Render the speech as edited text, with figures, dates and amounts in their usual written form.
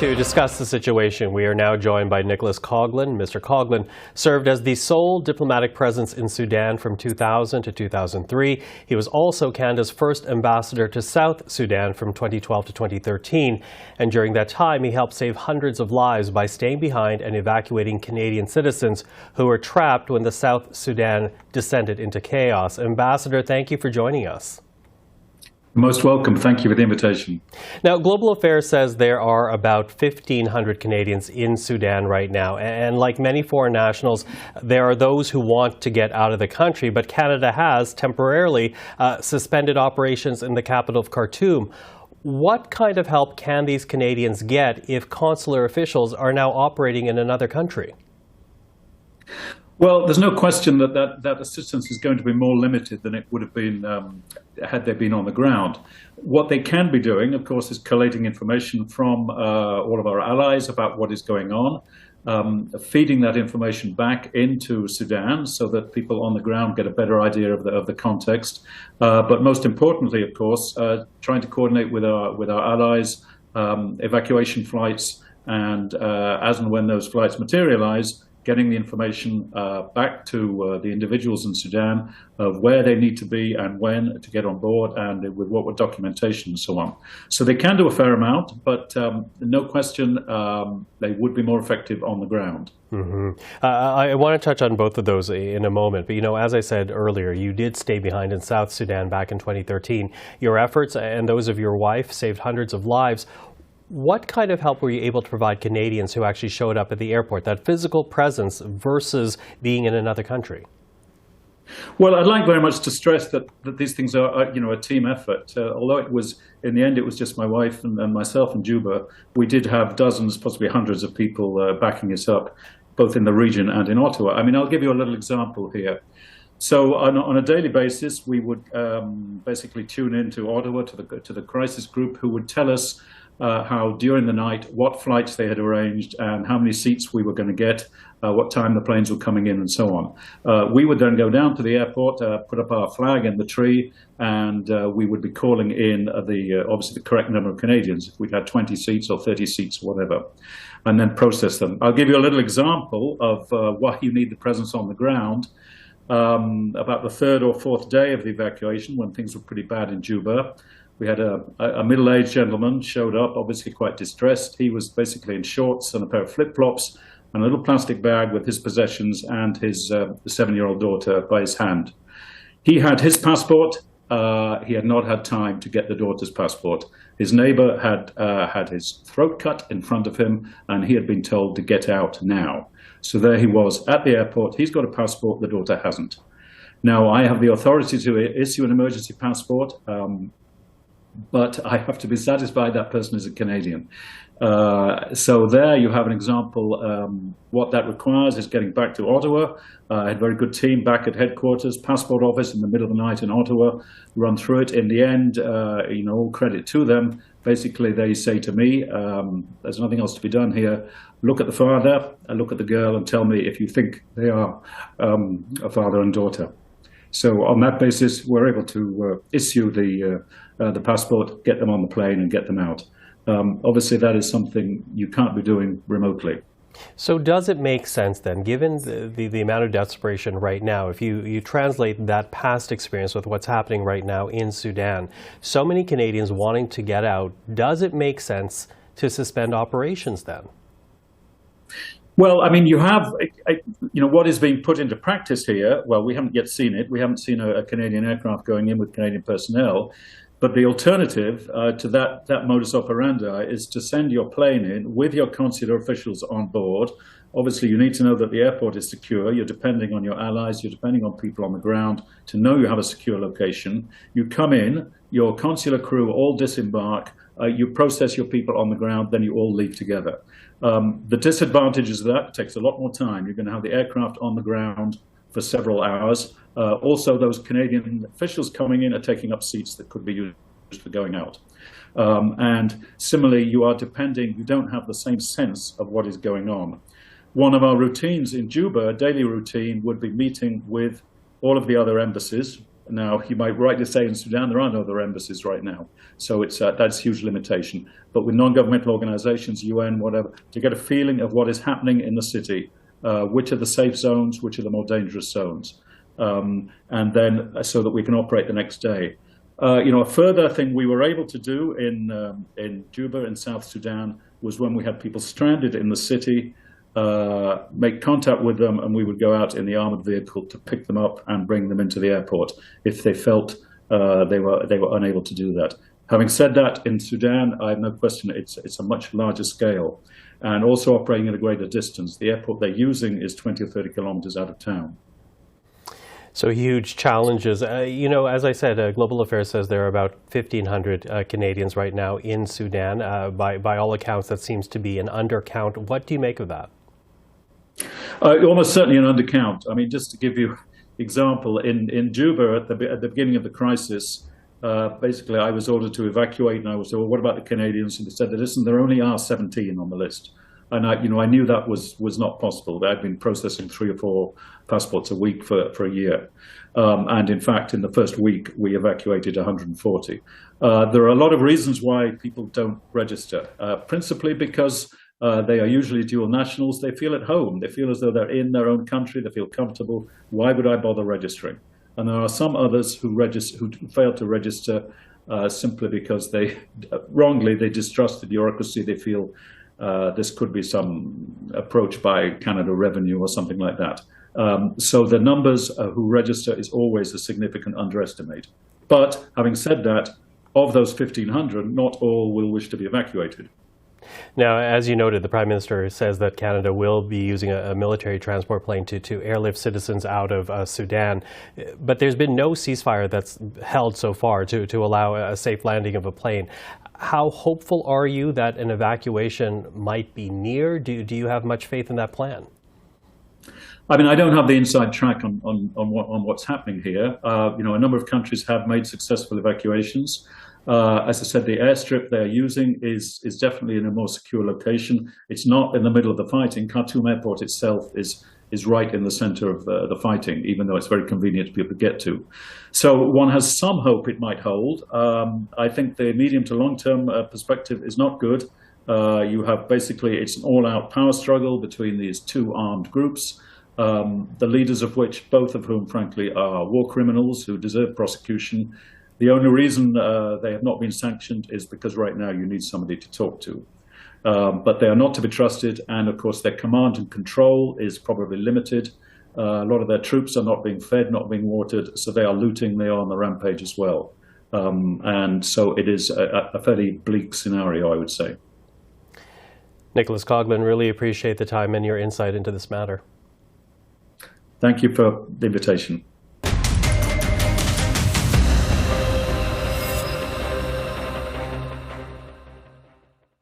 To discuss the situation, we are now joined by Nicholas Coghlan. Mr. Coghlan served as the sole diplomatic presence in Sudan from 2000 to 2003. He was also Canada's first ambassador to South Sudan from 2012 to 2013. And during that time, he helped save hundreds of lives by staying behind and evacuating Canadian citizens who were trapped when the South Sudan descended into chaos. Ambassador, thank you for joining us. Most welcome. Thank you for the invitation. Now, Global Affairs says there are about 1,500 Canadians in Sudan right now. And like many foreign nationals, there are those who want to get out of the country. But Canada has temporarily suspended operations in the capital of Khartoum. What kind of help can these Canadians get if consular officials are now operating in another country? Well, there's no question that assistance is going to be more limited than it would have been had they been on the ground. What they can be doing, of course, is collating information from all of our allies about what is going on, feeding that information back into Sudan so that people on the ground get a better idea of the context. But most importantly, of course, trying to coordinate with our allies, evacuation flights, and as and when those flights materialize, getting the information back to the individuals in Sudan of where they need to be and when to get on board and with what documentation and so on. So they can do a fair amount, but no question they would be more effective on the ground. Mm-hmm. I want to touch on both of those in a moment. But, as I said earlier, you did stay behind in South Sudan back in 2013. Your efforts and those of your wife saved hundreds of lives. What kind of help were you able to provide Canadians who actually showed up at the airport, that physical presence versus being in another country? Well, I'd like very much to stress that these things are, a team effort. Although it was, in the end, it was just my wife and myself in Juba, we did have dozens, possibly hundreds of people backing us up, both in the region and in Ottawa. I mean, I'll give you a little example here. So on a daily basis, we would basically tune into Ottawa, to the crisis group, who would tell us how during the night, what flights they had arranged and how many seats we were going to get, what time the planes were coming in and so on. We would then go down to the airport, put up our flag in the tree, and we would be calling in obviously the correct number of Canadians, if we'd had 20 seats or 30 seats, whatever, and then process them. I'll give you a little example of why you need the presence on the ground. About the third or fourth day of the evacuation, when things were pretty bad in Juba, we had a middle-aged gentleman showed up, obviously quite distressed. He was basically in shorts and a pair of flip-flops and a little plastic bag with his possessions and his 7-year-old daughter by his hand. He had his passport. He had not had time to get the daughter's passport. His neighbor had his throat cut in front of him, and he had been told to get out now. So there he was at the airport. He's got a passport. The daughter hasn't. Now, I have the authority to issue an emergency passport, but I have to be satisfied that person is a Canadian. So there you have an example. What that requires is getting back to Ottawa. I had a very good team back at headquarters, passport office in the middle of the night in Ottawa, run through it. In the end, all credit to them. Basically, they say to me, there's nothing else to be done here. Look at the father, look at the girl, and tell me if you think they are a father and daughter. So on that basis, we're able to issue the passport, get them on the plane, and get them out. Obviously, that is something you can't be doing remotely. So does it make sense then, given the amount of desperation right now, if you translate that past experience with what's happening right now in Sudan, so many Canadians wanting to get out, does it make sense to suspend operations then? Well, I mean, you have, what is being put into practice here. Well, we haven't yet seen it. We haven't seen a Canadian aircraft going in with Canadian personnel. But the alternative to that modus operandi is to send your plane in with your consular officials on board. Obviously, you need to know that the airport is secure. You're depending on your allies. You're depending on people on the ground to know you have a secure location. You come in, your consular crew all disembark. You process your people on the ground, then you all leave together. The disadvantages of that, it takes a lot more time. You're going to have the aircraft on the ground for several hours. Also, those Canadian officials coming in are taking up seats that could be used for going out. And similarly, you don't have the same sense of what is going on. One of our routines in Juba, a daily routine, would be meeting with all of the other embassies Now, you might rightly say in Sudan there are no other embassies right now, so that's a huge limitation. But with non-governmental organizations, UN, whatever, to get a feeling of what is happening in the city, which are the safe zones, which are the more dangerous zones, and then so that we can operate the next day. A further thing we were able to do in Juba in South Sudan was when we had people stranded in the city, make contact with them, and we would go out in the armored vehicle to pick them up and bring them into the airport if they felt they were unable to do that. Having said that, in Sudan, I have no question it's a much larger scale, and also operating at a greater distance. The airport they're using is 20 or 30 kilometers out of town. So huge challenges. As I said, Global Affairs says there are about 1,500 Canadians right now in Sudan. By all accounts, that seems to be an undercount. What do you make of that? Almost certainly an undercount. I mean, just to give you an example, in Juba at the beginning of the crisis, basically I was ordered to evacuate, and I was told, well, what about the Canadians? And they said, listen, there only are 17 on the list. And I knew that was not possible. I'd been processing 3 or 4 passports a week for a year. And in fact, in the first week, we evacuated 140. There are a lot of reasons why people don't register, principally because they are usually dual nationals. They feel at home. They feel as though they're in their own country. They feel comfortable. Why would I bother registering? And there are some others who fail to register simply because wrongly they distrust the bureaucracy. They feel this could be some approach by Canada Revenue or something like that. So the numbers who register is always a significant underestimate. But having said that, of those 1,500, not all will wish to be evacuated. Now, as you noted, the Prime Minister says that Canada will be using a military transport plane to airlift citizens out of Sudan. But there's been no ceasefire that's held so far to allow a safe landing of a plane. How hopeful are you that an evacuation might be near? Do you have much faith in that plan? I mean, I don't have the inside track on what's happening here. A number of countries have made successful evacuations. As I said, the airstrip they're using is definitely in a more secure location. It's not in the middle of the fighting. Khartoum Airport itself is right in the center of the fighting, even though it's very convenient to people to get to. So one has some hope it might hold. I think the medium to long-term perspective is not good. You have basically, it's an all-out power struggle between these 2 armed groups, the leaders of which, both of whom, frankly, are war criminals who deserve prosecution. The only reason they have not been sanctioned is because right now you need somebody to talk to. But they are not to be trusted, and of course their command and control is probably limited. A lot of their troops are not being fed, not being watered, so they are looting, they are on the rampage as well. And so it is a fairly bleak scenario, I would say. Nicholas Coghlan, really appreciate the time and your insight into this matter. Thank you for the invitation.